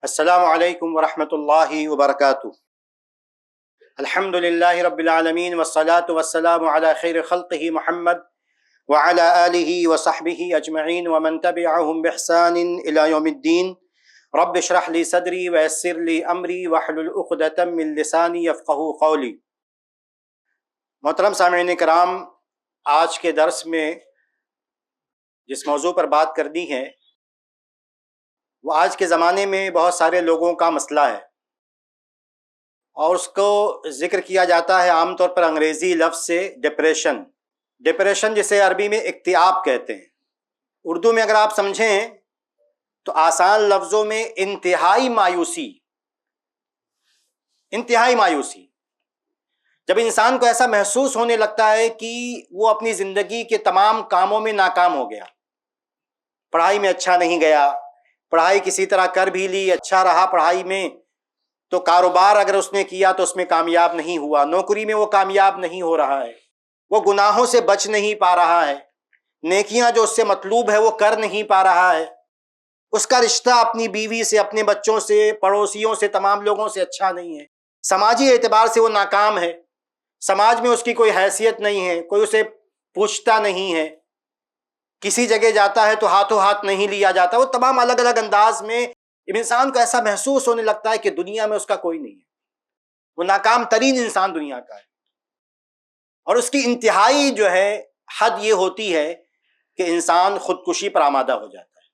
السلام علیکم ورحمۃ اللہ وبرکاتہ۔ الحمد للہ رب العالمین والصلاة والسلام علی خیر خلقہ محمد وعلی آلہ وصحبہ اجمعین ومن تبعہم بإحسان الی یوم الدین۔ رب اشرح لی صدری ویسر لی امری واحلل عقدۃ من لسانی یفقہوا قولی۔ محترم سامعین کرام، آج کے درس میں جس موضوع پر بات کرنی ہے وہ آج کے زمانے میں بہت سارے لوگوں کا مسئلہ ہے، اور اس کو ذکر کیا جاتا ہے عام طور پر انگریزی لفظ سے ڈپریشن، جسے عربی میں اکتئاب کہتے ہیں۔ اردو میں اگر آپ سمجھیں تو آسان لفظوں میں انتہائی مایوسی، جب انسان کو ایسا محسوس ہونے لگتا ہے کہ وہ اپنی زندگی کے تمام کاموں میں ناکام ہو گیا، پڑھائی میں اچھا نہیں گیا، پڑھائی کسی طرح کر بھی لی، اچھا رہا پڑھائی میں، تو کاروبار اگر اس نے کیا تو اس میں کامیاب نہیں ہوا، نوکری میں وہ کامیاب نہیں ہو رہا ہے، وہ گناہوں سے بچ نہیں پا رہا ہے، نیکیاں جو اس سے مطلوب ہے وہ کر نہیں پا رہا ہے، اس کا رشتہ اپنی بیوی سے، اپنے بچوں سے، پڑوسیوں سے، تمام لوگوں سے اچھا نہیں ہے، سماجی اعتبار سے وہ ناکام ہے، سماج میں اس کی کوئی حیثیت نہیں ہے، کوئی اسے پوچھتا نہیں ہے، کسی جگہ جاتا ہے تو ہاتھوں ہاتھ نہیں لیا جاتا۔ وہ تمام الگ الگ انداز میں انسان کو ایسا محسوس ہونے لگتا ہے کہ دنیا میں اس کا کوئی نہیں ہے، وہ ناکام ترین انسان دنیا کا ہے، اور اس کی انتہائی جو ہے حد یہ ہوتی ہے کہ انسان خودکشی پر آمادہ ہو جاتا ہے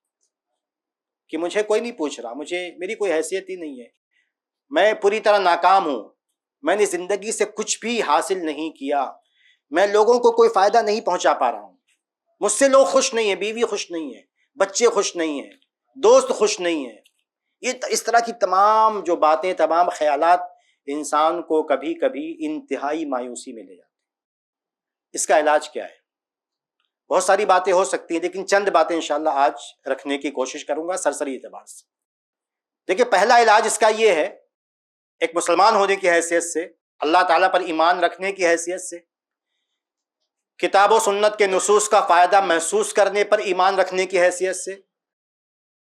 کہ مجھے کوئی نہیں پوچھ رہا، میری کوئی حیثیت ہی نہیں ہے، میں پوری طرح ناکام ہوں، میں نے زندگی سے کچھ بھی حاصل نہیں کیا، میں لوگوں کو کوئی فائدہ نہیں پہنچا پا رہا ہوں، مجھ سے لوگ خوش نہیں ہیں، بیوی خوش نہیں ہے، بچے خوش نہیں ہیں، دوست خوش نہیں ہیں۔ یہ اس طرح کی تمام جو باتیں، تمام خیالات انسان کو کبھی کبھی انتہائی مایوسی میں لے جاتے ہیں۔ اس کا علاج کیا ہے؟ بہت ساری باتیں ہو سکتی ہیں، لیکن چند باتیں انشاءاللہ آج رکھنے کی کوشش کروں گا سرسری اعتبار سے۔ دیکھیں، پہلا علاج اس کا یہ ہے، ایک مسلمان ہونے کی حیثیت سے، اللہ تعالیٰ پر ایمان رکھنے کی حیثیت سے، کتاب و سنت کے نصوص کا فائدہ محسوس کرنے پر ایمان رکھنے کی حیثیت سے،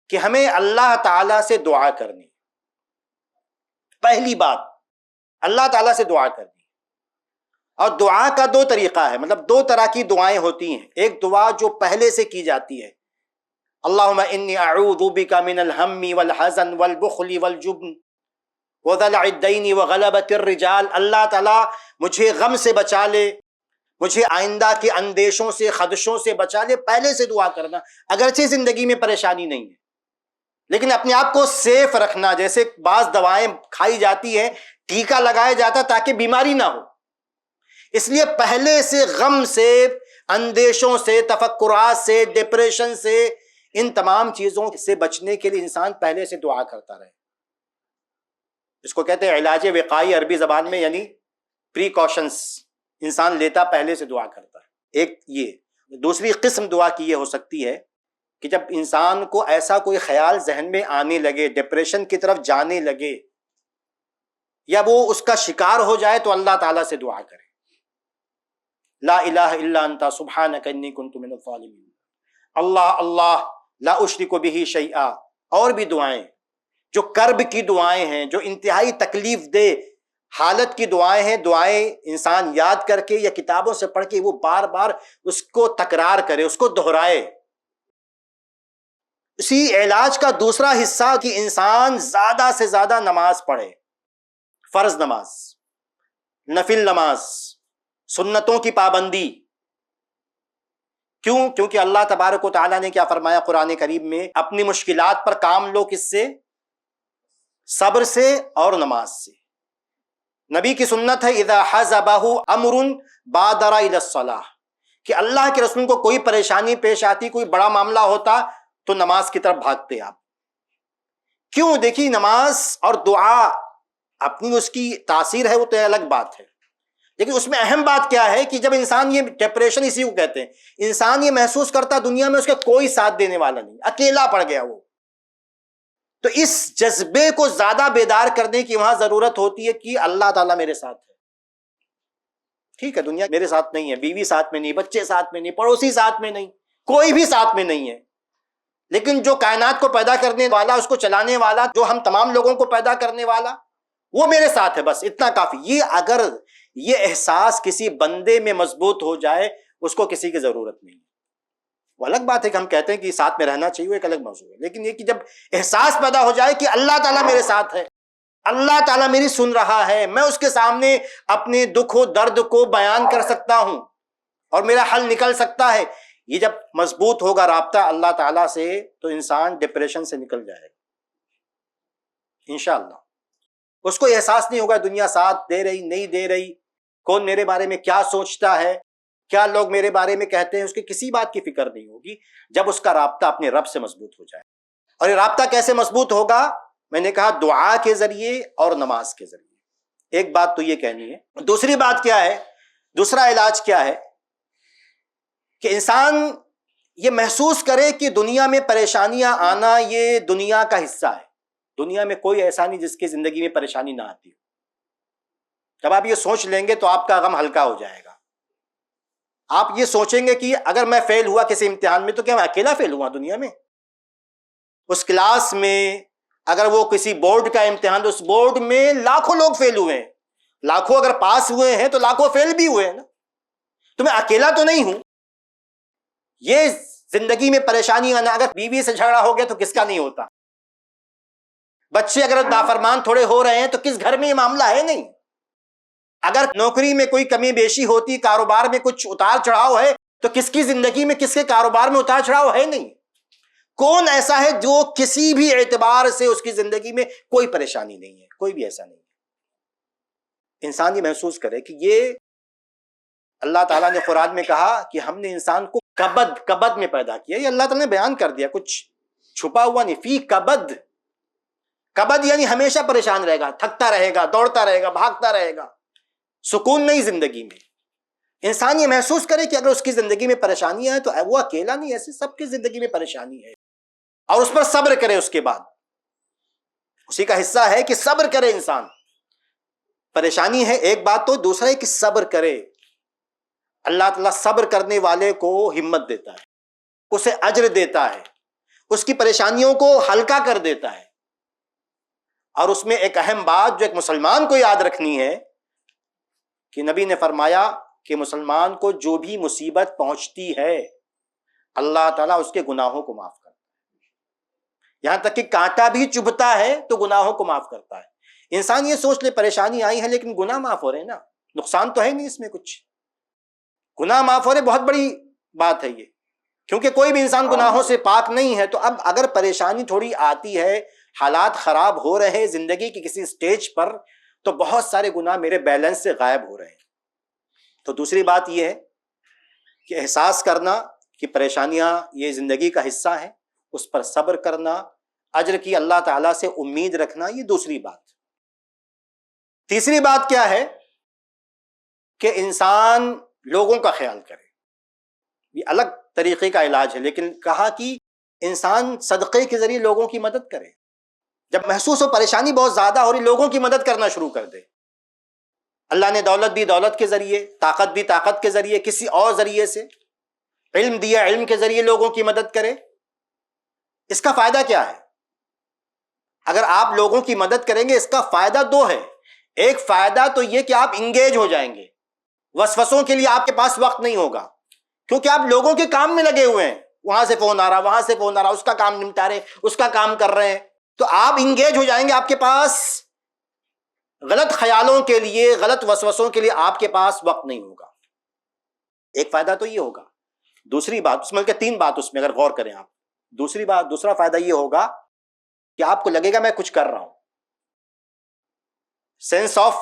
کہ ہمیں اللہ تعالیٰ سے دعا کرنی۔ پہلی بات، اللہ تعالیٰ سے دعا کرنی، اور دعا کا دو طریقہ ہے، مطلب دو طرح کی دعائیں ہوتی ہیں۔ ایک دعا جو پہلے سے کی جاتی ہے، اللہم انی اعوذ بک من الہم والحزن والبخل والجبن وضلع الدین وغلبۃ الرجال، اللہ تعالیٰ مجھے غم سے بچا لے، مجھے آئندہ کے اندیشوں سے، خدشوں سے بچا لے، پہلے سے دعا کرنا۔ اگرچہ زندگی میں پریشانی نہیں ہے، لیکن اپنے آپ کو سیف رکھنا۔ جیسے بعض دوائیں کھائی جاتی ہیں، ٹیکا لگایا جاتا تاکہ بیماری نہ ہو، اس لیے پہلے سے غم سے، اندیشوں سے، تفکرات سے، ڈپریشن سے، ان تمام چیزوں سے بچنے کے لیے انسان پہلے سے دعا کرتا رہے۔ اس کو کہتے ہیں علاج وقائی عربی زبان میں، یعنی پریکاشنز انسان لیتا، پہلے سے دعا کرتا ہے۔ ایک یہ۔ دوسری قسم دعا کی یہ ہو سکتی ہے کہ جب انسان کو ایسا کوئی خیال ذہن میں آنے لگے، ڈپریشن کی طرف جانے لگے، یا وہ اس کا شکار ہو جائے، تو اللہ تعالیٰ سے دعا کرے، لا الہ الا انت سبحانک انی کنت من الظالمین، اللہ اللہ لا اشرک بہ شیئا۔ اور بھی دعائیں جو کرب کی دعائیں ہیں، جو انتہائی تکلیف دہ حالت کی دعائیں ہیں، دعائیں انسان یاد کر کے یا کتابوں سے پڑھ کے وہ بار بار اس کو تکرار کرے، اس کو دہرائے۔ اسی علاج کا دوسرا حصہ کہ انسان زیادہ سے زیادہ نماز پڑھے، فرض نماز، نفل نماز، سنتوں کی پابندی۔ کیونکہ اللہ تبارک و تعالیٰ نے کیا فرمایا قرآن کریم میں؟ اپنی مشکلات پر کام لو، کس سے؟ صبر سے اور نماز سے۔ نبی کی سنت ہے اذا حزبہ امر بادر الی الصلاۃ، کہ اللہ کے رسول کو کوئی پریشانی پیش آتی، کوئی بڑا معاملہ ہوتا تو نماز کی طرف بھاگتے آپ۔ کیوں؟ دیکھیے، نماز اور دعا اپنی اس کی تاثیر ہے، وہ تو الگ بات ہے، لیکن اس میں اہم بات کیا ہے کہ جب انسان، یہ ڈپریشن اسی کو کہتے ہیں، انسان یہ محسوس کرتا دنیا میں اس کا کوئی ساتھ دینے والا نہیں، اکیلا پڑ گیا وہ، تو اس جذبے کو زیادہ بیدار کرنے کی وہاں ضرورت ہوتی ہے کہ اللہ تعالیٰ میرے ساتھ ہے۔ ٹھیک ہے، دنیا میرے ساتھ نہیں ہے، بیوی ساتھ میں نہیں، بچے ساتھ میں نہیں، پڑوسی ساتھ میں نہیں، کوئی بھی ساتھ میں نہیں ہے، لیکن جو کائنات کو پیدا کرنے والا، اس کو چلانے والا، جو ہم تمام لوگوں کو پیدا کرنے والا، وہ میرے ساتھ ہے، بس اتنا کافی۔ یہ اگر یہ احساس کسی بندے میں مضبوط ہو جائے، اس کو کسی کی ضرورت نہیں ہے۔ وہ الگ بات ہے کہ ہم کہتے ہیں کہ ساتھ میں رہنا چاہیے، وہ ایک الگ موضوع ہے، لیکن یہ کہ جب احساس پیدا ہو جائے کہ اللہ تعالیٰ میرے ساتھ ہے، اللہ تعالیٰ میری سن رہا ہے، میں اس کے سامنے اپنے دکھ و درد کو بیان کر سکتا ہوں اور میرا حل نکل سکتا ہے، یہ جب مضبوط ہوگا رابطہ اللہ تعالیٰ سے، تو انسان ڈپریشن سے نکل جائے گا انشاءاللہ۔ اس کو احساس نہیں ہوگا دنیا ساتھ دے رہی نہیں دے رہی، کون میرے بارے میں کیا سوچتا ہے، کیا لوگ میرے بارے میں کہتے ہیں، اس کی کسی بات کی فکر نہیں ہوگی جب اس کا رابطہ اپنے رب سے مضبوط ہو جائے۔ اور یہ رابطہ کیسے مضبوط ہوگا؟ میں نے کہا دعا کے ذریعے اور نماز کے ذریعے۔ ایک بات تو یہ کہنی ہے۔ دوسری بات کیا ہے؟ دوسرا علاج کیا ہے؟ کہ انسان یہ محسوس کرے کہ دنیا میں پریشانیاں آنا یہ دنیا کا حصہ ہے۔ دنیا میں کوئی ایسا نہیں جس کی زندگی میں پریشانی نہ آتی ہو۔ جب آپ یہ سوچ لیں گے تو آپ کا غم ہلکا ہو جائے گا۔ آپ یہ سوچیں گے کہ اگر میں فیل ہوا کسی امتحان میں تو کیا میں اکیلا فیل ہوا دنیا میں؟ اس کلاس میں اگر وہ کسی بورڈ کا امتحان، تو اس بورڈ میں لاکھوں لوگ فیل ہوئے ہیں، لاکھوں اگر پاس ہوئے ہیں تو لاکھوں فیل بھی ہوئے ہیں نا، تو میں اکیلا تو نہیں ہوں۔ یہ زندگی میں پریشانی آنا، اگر بیوی سے جھگڑا ہو گیا تو کس کا نہیں ہوتا؟ بچے اگر نافرمان تھوڑے ہو رہے ہیں تو کس گھر میں یہ معاملہ ہے نہیں؟ اگر نوکری میں کوئی کمی بیشی ہوتی، کاروبار میں کچھ اتار چڑھاؤ ہے، تو کس کی زندگی میں، کس کے کاروبار میں اتار چڑھاؤ ہے نہیں؟ کون ایسا ہے جو کسی بھی اعتبار سے اس کی زندگی میں کوئی پریشانی نہیں ہے؟ کوئی بھی ایسا نہیں ہے۔ انسان یہ محسوس کرے کہ یہ اللہ تعالیٰ نے قرآن میں کہا کہ ہم نے انسان کو کبد میں پیدا کیا، یہ اللہ تعالیٰ نے بیان کر دیا، کچھ چھپا ہوا نہیں۔ فی کبد، کبد یعنی ہمیشہ پریشان رہے گا، تھکتا رہے گا، دوڑتا رہے گا، بھاگتا رہے گا، سکون نہیں زندگی میں۔ انسان یہ محسوس کرے کہ اگر اس کی زندگی میں پریشانیاں ہیں تو وہ اکیلا نہیں، ایسے سب کی زندگی میں پریشانی ہے، اور اس پر صبر کرے۔ اس کے بعد اسی کا حصہ ہے کہ صبر کرے انسان۔ پریشانی ہے ایک بات، تو دوسرا ہے کہ صبر کرے۔ اللہ تعالیٰ صبر کرنے والے کو ہمت دیتا ہے، اسے اجر دیتا ہے، اس کی پریشانیوں کو ہلکا کر دیتا ہے۔ اور اس میں ایک اہم بات جو ایک مسلمان کو یاد رکھنی ہے کہ نبی نے فرمایا کہ مسلمان کو جو بھی مصیبت پہنچتی ہے اللہ تعالیٰ اس کے گناہوں کو معاف کرتا ہے، یہاں تک کہ کانٹا بھی چبھتا ہے تو گناہوں کو معاف کرتا ہے۔ انسان یہ سوچ لے پریشانی آئی ہے لیکن گناہ معاف ہو رہے ہیں نا، نقصان تو ہے نہیں اس میں کچھ، گناہ معاف ہو رہے، بہت بڑی بات ہے یہ، کیونکہ کوئی بھی انسان گناہوں سے پاک نہیں ہے۔ تو اب اگر پریشانی تھوڑی آتی ہے، حالات خراب ہو رہے ہیں زندگی کی کسی سٹیج پر، تو بہت سارے گناہ میرے بیلنس سے غائب ہو رہے ہیں۔ تو دوسری بات یہ ہے کہ احساس کرنا کہ پریشانیاں یہ زندگی کا حصہ ہیں، اس پر صبر کرنا، اجر کی اللہ تعالیٰ سے امید رکھنا، یہ دوسری بات۔ تیسری بات کیا ہے کہ انسان لوگوں کا خیال کرے۔ یہ الگ طریقے کا علاج ہے، لیکن کہا کہ انسان صدقے کے ذریعے لوگوں کی مدد کرے۔ جب محسوس ہو پریشانی بہت زیادہ ہو رہی، لوگوں کی مدد کرنا شروع کر دے۔ اللہ نے دولت دی، دولت کے ذریعے، طاقت دی، طاقت کے ذریعے، کسی اور ذریعے سے، علم دیا، علم کے ذریعے لوگوں کی مدد کرے۔ اس کا فائدہ کیا ہے؟ اگر آپ لوگوں کی مدد کریں گے، اس کا فائدہ دو ہے۔ ایک فائدہ تو یہ کہ آپ انگیج ہو جائیں گے، وسوسوں کے لیے آپ کے پاس وقت نہیں ہوگا، کیونکہ آپ لوگوں کے کام میں لگے ہوئے ہیں، وہاں سے فون آ رہا، وہاں سے فون آ رہا، اس کا کام نمٹا رہے، اس کا کام کر رہے ہیں، تو آپ انگیج ہو جائیں گے۔ آپ کے پاس غلط خیالوں کے لیے، غلط وسوسوں کے لیے آپ کے پاس وقت نہیں ہوگا۔ ایک فائدہ تو یہ ہوگا۔ دوسری بات، اس میں تین بات، اس میں اگر غور کریں آپ، دوسرا فائدہ یہ ہوگا کہ آپ کو لگے گا میں کچھ کر رہا ہوں، سینس آف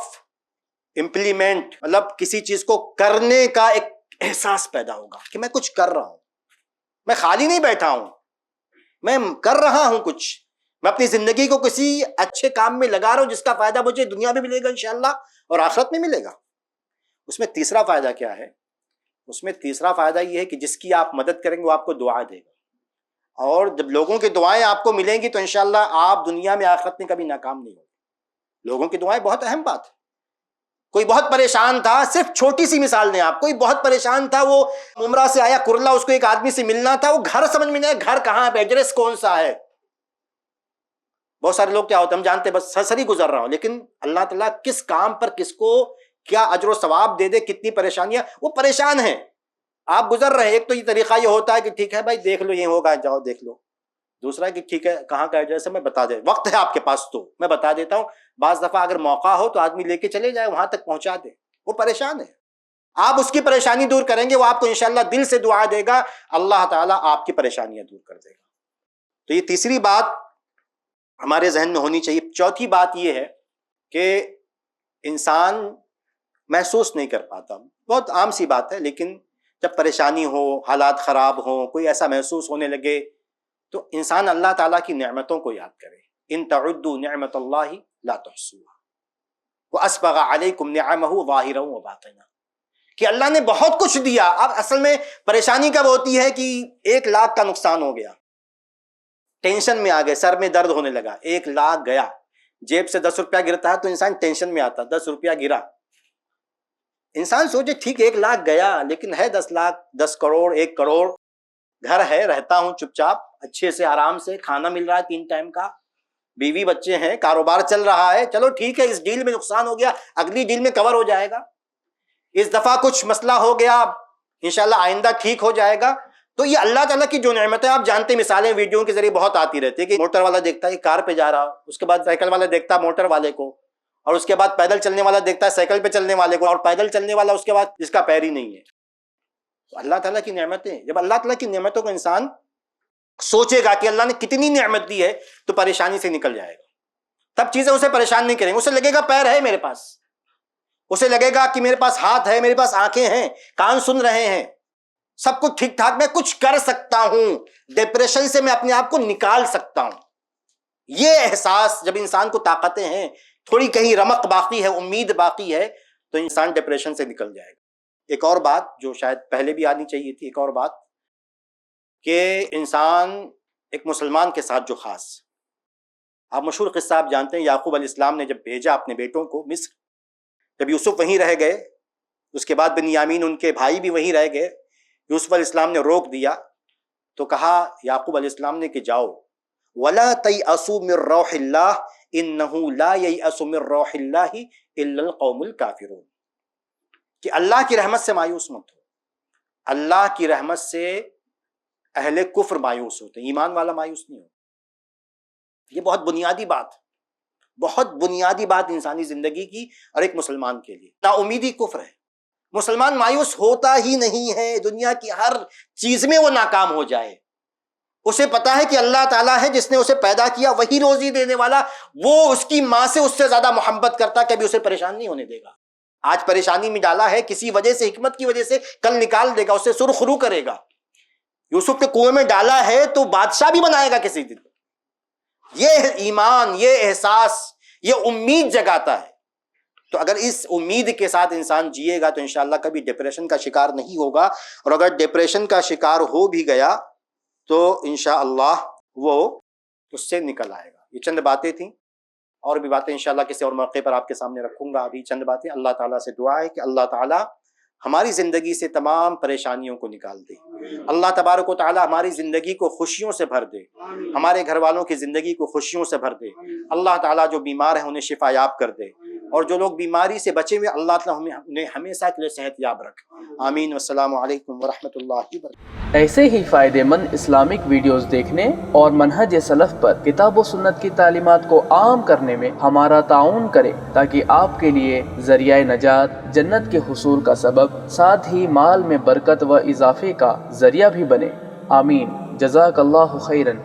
امپلیمنٹ، مطلب کسی چیز کو کرنے کا ایک احساس پیدا ہوگا کہ میں کچھ کر رہا ہوں، میں خالی نہیں بیٹھا ہوں، میں کر رہا ہوں کچھ، میں اپنی زندگی کو کسی اچھے کام میں لگا رہا ہوں جس کا فائدہ مجھے دنیا میں ملے گا انشاءاللہ اور آخرت میں ملے گا۔ اس میں تیسرا فائدہ کیا ہے؟ اس میں تیسرا فائدہ یہ ہے کہ جس کی آپ مدد کریں گے وہ آپ کو دعا دے گا، اور جب لوگوں کی دعائیں آپ کو ملیں گی تو انشاءاللہ آپ دنیا میں آخرت میں کبھی ناکام نہیں ہوگے۔ لوگوں کی دعائیں بہت اہم بات ہے۔ کوئی بہت پریشان تھا، صرف چھوٹی سی مثال دیں آپ، کوئی بہت پریشان تھا، وہ عمرہ سے آیا کرلا، اس کو ایک آدمی سے ملنا تھا، وہ گھر سمجھ میں نہیں آیا گھر کہاں ہے، ایڈریس کون سا ہے. بہت سارے لوگ کیا ہوتے ہیں ہم جانتے بس سرسری گزر رہا ہوں، لیکن اللہ تعالیٰ کس کام پر کس کو کیا اجر و ثواب دے دے، کتنی پریشانیاں، وہ پریشان ہیں، آپ گزر رہے ہیں. ایک تو یہ طریقہ یہ ہوتا ہے کہ ٹھیک ہے بھائی دیکھ لو یہ ہوگا، جاؤ دیکھ لو. دوسرا کہ ٹھیک ہے کہاں کا ایڈریس ہے میں بتا دے، وقت ہے آپ کے پاس تو میں بتا دیتا ہوں. بعض دفعہ اگر موقع ہو تو آدمی لے کے چلے جائے، وہاں تک پہنچا دے. وہ پریشان ہے، آپ اس کی پریشانی دور کریں گے، وہ آپ کو انشاءاللہ دل سے دعا دے گا، اللہ تعالیٰ آپ کی پریشانیاں دور کر دے گا. تو یہ تیسری بات ہمارے ذہن میں ہونی چاہیے. چوتھی بات یہ ہے کہ انسان محسوس نہیں کر پاتا، بہت عام سی بات ہے، لیکن جب پریشانی ہو، حالات خراب ہوں، کوئی ایسا محسوس ہونے لگے تو انسان اللہ تعالیٰ کی نعمتوں کو یاد کرے. ان تعدوا نعمت اللہ لا تحصوها واسبغ علیکم نعمہ ظاہرا وباطنا، کہ اللہ نے بہت کچھ دیا. اب اصل میں پریشانی کب ہوتی ہے کہ 1,00,000 کا نقصان ہو گیا، ٹینشن میں آ گئے، سر میں درد ہونے لگا، 1,00,000 گیا، جیب سے 10 روپیہ گرتا ہے تو انسان ٹینشن میں آتا، 10 روپیہ گرا. انسان سوچے ٹھیک 1,00,000 گیا لیکن ہے 10 لاکھ، 10 کروڑ، 1 کروڑ، گھر ہے، رہتا ہوں چپ چاپ اچھے سے آرام سے، کھانا مل رہا ہے 3 ٹائم کا، بیوی بچے ہیں، کاروبار چل رہا ہے، چلو ٹھیک ہے اس ڈیل میں نقصان ہو گیا، اگلی ڈیل میں کور ہو جائے گا، اس دفعہ کچھ مسئلہ ہو گیا انشاءاللہ آئندہ ٹھیک ہو جائے گا. تو یہ اللہ تعالیٰ کی جو نعمتیں آپ جانتے، مثالیں ویڈیو کے ذریعے بہت آتی رہتی ہے کہ موٹر والا دیکھتا ہے کار پہ جا رہا، اس کے بعد سائیکل والا دیکھتا ہے موٹر والے کو، اور اس کے بعد پیدل چلنے والا دیکھتا ہے سائیکل پہ چلنے والے کو، اور پیدل چلنے والا اس کے بعد جس کا پیر ہی نہیں ہے. تو اللہ تعالیٰ کی نعمتیں، جب اللہ تعالیٰ کی نعمتوں کو انسان سوچے گا کہ اللہ نے کتنی نعمت دی ہے تو پریشانی سے نکل جائے گا. تب چیزیں اسے پریشان نہیں کریں گے، اسے لگے گا پیر ہے میرے پاس، اسے لگے گا کہ میرے پاس ہاتھ ہے، میرے پاس آنکھیں ہیں، کان سن رہے ہیں، سب کچھ ٹھیک ٹھاک، میں کچھ کر سکتا ہوں، ڈپریشن سے میں اپنے آپ کو نکال سکتا ہوں. یہ احساس جب انسان کو طاقتیں ہیں، تھوڑی کہیں رمق باقی ہے، امید باقی ہے، تو انسان ڈپریشن سے نکل جائے گا. ایک اور بات جو شاید پہلے بھی آنی چاہیے تھی، ایک اور بات کہ انسان ایک مسلمان کے ساتھ جو خاص، آپ مشہور قصہ آپ جانتے ہیں، یعقوب علیہ السلام نے جب بھیجا اپنے بیٹوں کو مصر، جب یوسف وہیں رہ گئے، اس کے بعد بنیامین ان کے بھائی بھی وہیں رہ گئے، یوسف علیہ السلام نے روک دیا تو کہا یعقوب علیہ السلام نے کہ جاؤ، وَلَا تَيْأَسُوا مِن رَوْحِ اللَّهِ إِنَّهُ لَا يَيْأَسُ مِن رَوْحِ اللَّهِ إِلَّا الْقَوْمُ الْكَافِرُونَ، کہ اللہ کی رحمت سے مایوس مت ہو. اللہ کی رحمت سے اہل کفر مایوس ہوتے ہیں، ایمان والا مایوس نہیں ہوتا. یہ بہت بنیادی بات، بہت بنیادی بات انسانی زندگی کی اور ایک مسلمان کے لیے. نا امیدی کفر ہے، مسلمان مایوس ہوتا ہی نہیں ہے، دنیا کی ہر چیز میں وہ ناکام ہو جائے، اسے پتا ہے کہ اللہ تعالیٰ ہے جس نے اسے پیدا کیا، وہی روزی دینے والا، وہ اس کی ماں سے اس سے زیادہ محبت کرتا، کبھی اسے پریشان نہیں ہونے دے گا. آج پریشانی میں ڈالا ہے کسی وجہ سے، حکمت کی وجہ سے، کل نکال دے گا، اسے سرخ رو کرے گا. یوسف کے کنویں میں ڈالا ہے تو بادشاہ بھی بنائے گا کسی دن. یہ ایمان، یہ احساس، یہ امید جگاتا ہے. تو اگر اس امید کے ساتھ انسان جیے گا تو انشاءاللہ کبھی ڈپریشن کا شکار نہیں ہوگا، اور اگر ڈپریشن کا شکار ہو بھی گیا تو انشاءاللہ وہ اس سے نکل آئے گا. یہ چند باتیں تھیں، اور بھی باتیں انشاءاللہ کسی اور موقع پر آپ کے سامنے رکھوں گا. ابھی چند باتیں. اللہ تعالیٰ سے دعا ہے کہ اللہ تعالیٰ ہماری زندگی سے تمام پریشانیوں کو نکال دے. اللہ تبارک و تعالیٰ ہماری زندگی کو خوشیوں سے بھر دے، ہمارے گھر والوں کی زندگی کو خوشیوں سے بھر دے. اللہ تعالیٰ جو بیمار ہیں انہیں شفا یاب کر دے، اور جو لوگ بیماری سے بچے ہوئے اللہ تعالیٰ انہیں ہمیشہ کے لیے صحت یاب رکھے. آمین. والسلام علیکم ورحمۃ اللہ وبرکاتہ. ایسے ہی فائدے مند اسلامک ویڈیوز دیکھنے اور منہج سلف پر کتاب و سنت کی تعلیمات کو عام کرنے میں ہمارا تعاون کریں، تاکہ آپ کے لیے ذریعہ نجات، جنت کے حصول کا سبب، ساتھ ہی مال میں برکت و اضافے کا ذریعہ بھی بنے. آمین. جزاک اللہ خیرن.